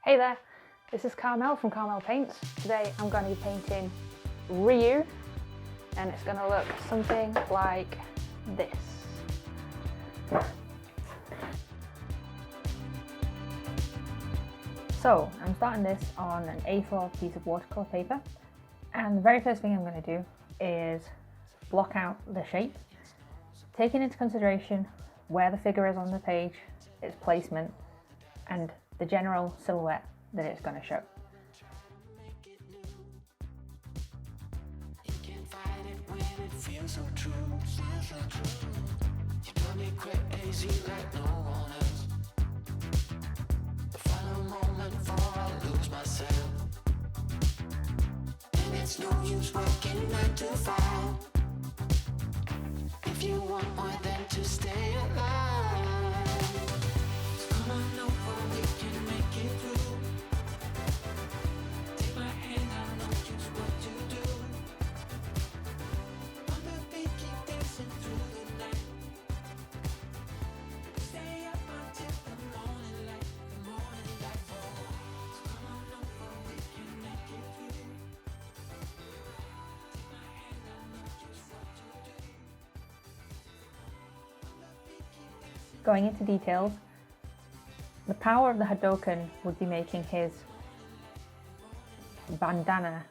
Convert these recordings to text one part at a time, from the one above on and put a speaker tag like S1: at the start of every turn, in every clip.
S1: Hey there, this is Carmel from Carmel Paints. Today I'm going to be painting RYU and it's going to look something like this. So I'm starting this on an A4 piece of watercolour paper, and the very first thing I'm going to do is block out the shape, taking into consideration where the figure is on the page, its placement, and the general silhouette that it's going to show. It's no use working 9 to 5 if you want more than to stay alive. So come on over, we can make it through. Take my hand, I know just what to do. On the beat, keep dancing through the night. Stay up until the morning light, So come on over, we can make it through. Going into details, the power of the Hadoken would be making his bandana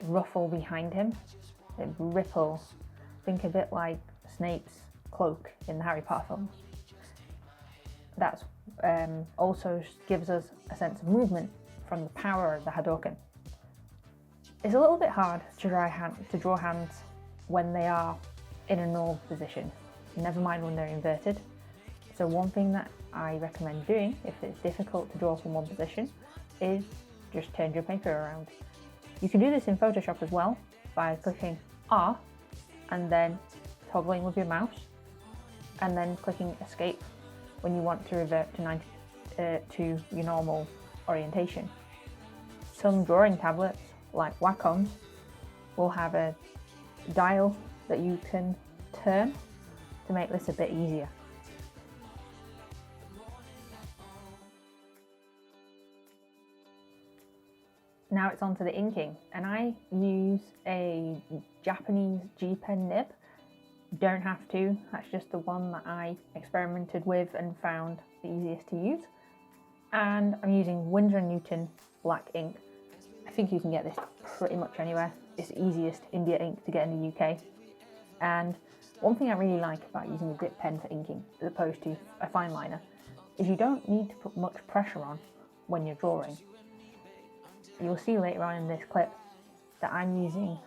S1: ruffle behind him, it ripple, think a bit like Snape's cloak in the Harry Potter films. That also gives us a sense of movement from the power of the Hadoken. It's a little bit hard to draw hands when they are in a normal position, never mind when they're inverted. So one thing that I recommend doing if it's difficult to draw from one position is just turn your paper around. You can do this in Photoshop as well by clicking R and then toggling with your mouse and then clicking escape when you want to revert to your normal orientation. Some drawing tablets like Wacom's will have a dial that you can turn to make this a bit easier. Now it's on to the inking, and I use a Japanese G-pen nib. You don't have to, that's just the one that I experimented with and found the easiest to use. And I'm using Windsor and Newton black ink. I think you can get this pretty much anywhere. It's the easiest India ink to get in the UK. And one thing I really like about using a dip pen for inking as opposed to a fine liner is you don't need to put much pressure on when you're drawing. You'll see later on in this clip that I'm using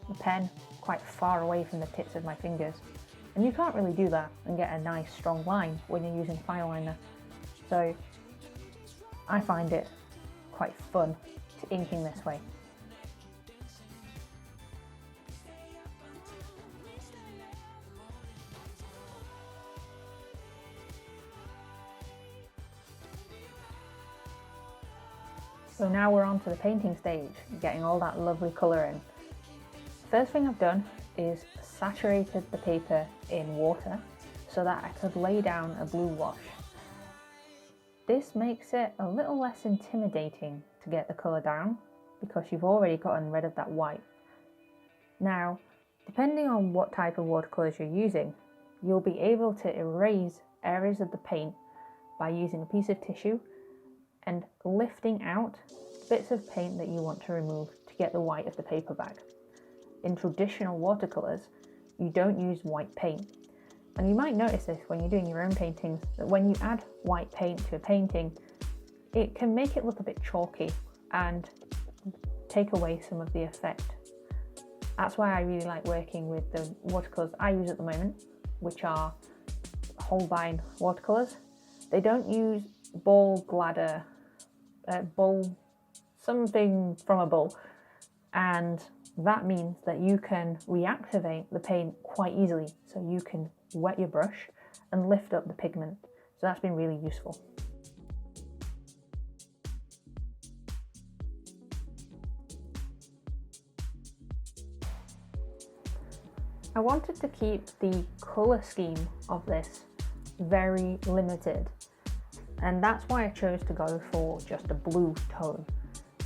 S1: the pen quite far away from the tips of my fingers, and you can't really do that and get a nice strong line when you're using fine liner. So I find it quite fun to inking this way. So now we're on to the painting stage, getting all that lovely colour in. First thing I've done is saturated the paper in water so that I could lay down a blue wash. This makes it a little less intimidating to get the colour down because you've already gotten rid of that white. Now, depending on what type of watercolours you're using, you'll be able to erase areas of the paint by using a piece of tissue and lifting out bits of paint that you want to remove to get the white of the paper back. In traditional watercolours, you don't use white paint. And you might notice this when you're doing your own paintings, that when you add white paint to a painting, it can make it look a bit chalky and take away some of the effect. That's why I really like working with the watercolours I use at the moment, which are holbein watercolours. They don't use something from a bull, and that means that you can reactivate the paint quite easily, so you can wet your brush and lift up the pigment. So that's been really useful. I wanted to keep the colour scheme of this very limited, And that's why I chose to go for just a blue tone.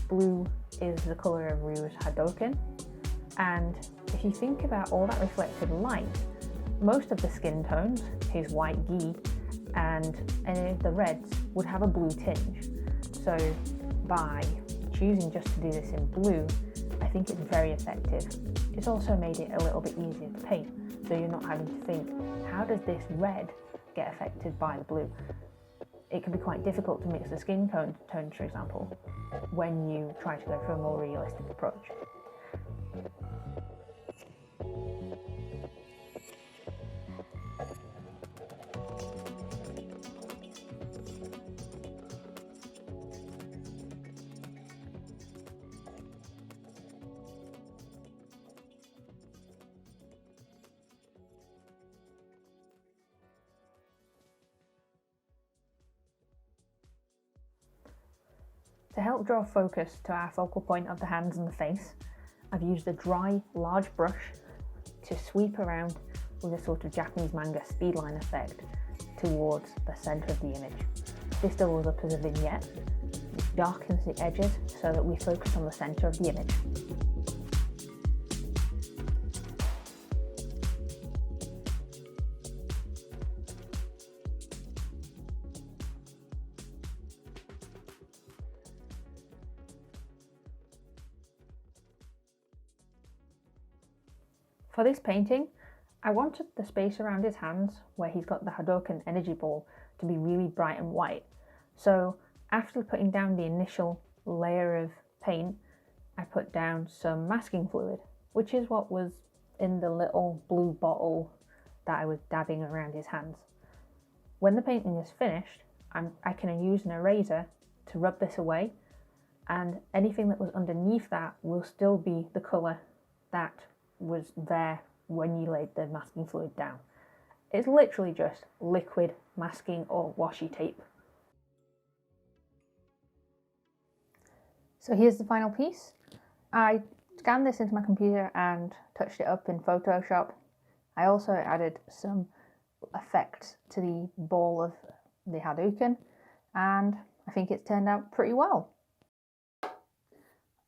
S1: Blue is the colour of RYU's Hadoken, and if you think about all that reflected light, most of the skin tones, his white gi and any of the reds, would have a blue tinge. So by choosing just to do this in blue, I think it's very effective. It's also made it a little bit easier to paint, so you're not having to think, how does this red get affected by the blue? It can be quite difficult to mix the skin tones, for example, when you try to go for a more realistic approach. To help draw focus to our focal point of the hands and the face, I've used a dry, large brush to sweep around with a sort of Japanese manga speedline effect towards the centre of the image. This doubles up as a vignette, which darkens the edges so that we focus on the centre of the image. For this painting, I wanted the space around his hands, where he's got the Hadoken energy ball, to be really bright and white. So after putting down the initial layer of paint, I put down some masking fluid, which is what was in the little blue bottle that I was dabbing around his hands. When the painting is finished, I can use an eraser to rub this away, and anything that was underneath that will still be the colour that was there when you laid the masking fluid down. It's literally just liquid masking or washi tape. So here's the final piece. I scanned this into my computer and touched it up in Photoshop. I also added some effects to the ball of the Hadoken, and I think it's turned out pretty well.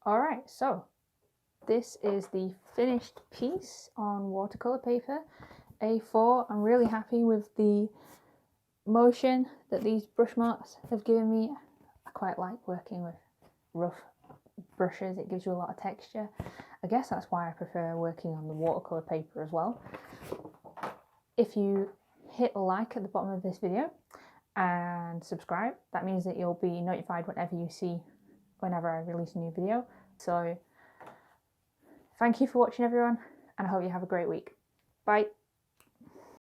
S1: Alright, so this is the finished piece on watercolour paper, A4. I'm really happy with the motion that these brush marks have given me. I quite like working with rough brushes, it gives you a lot of texture. I guess that's why I prefer working on the watercolour paper as well. If you hit like at the bottom of this video and subscribe, that means that you'll be notified whenever I release a new video. So thank you for watching, everyone, and I hope you have a great week. Bye.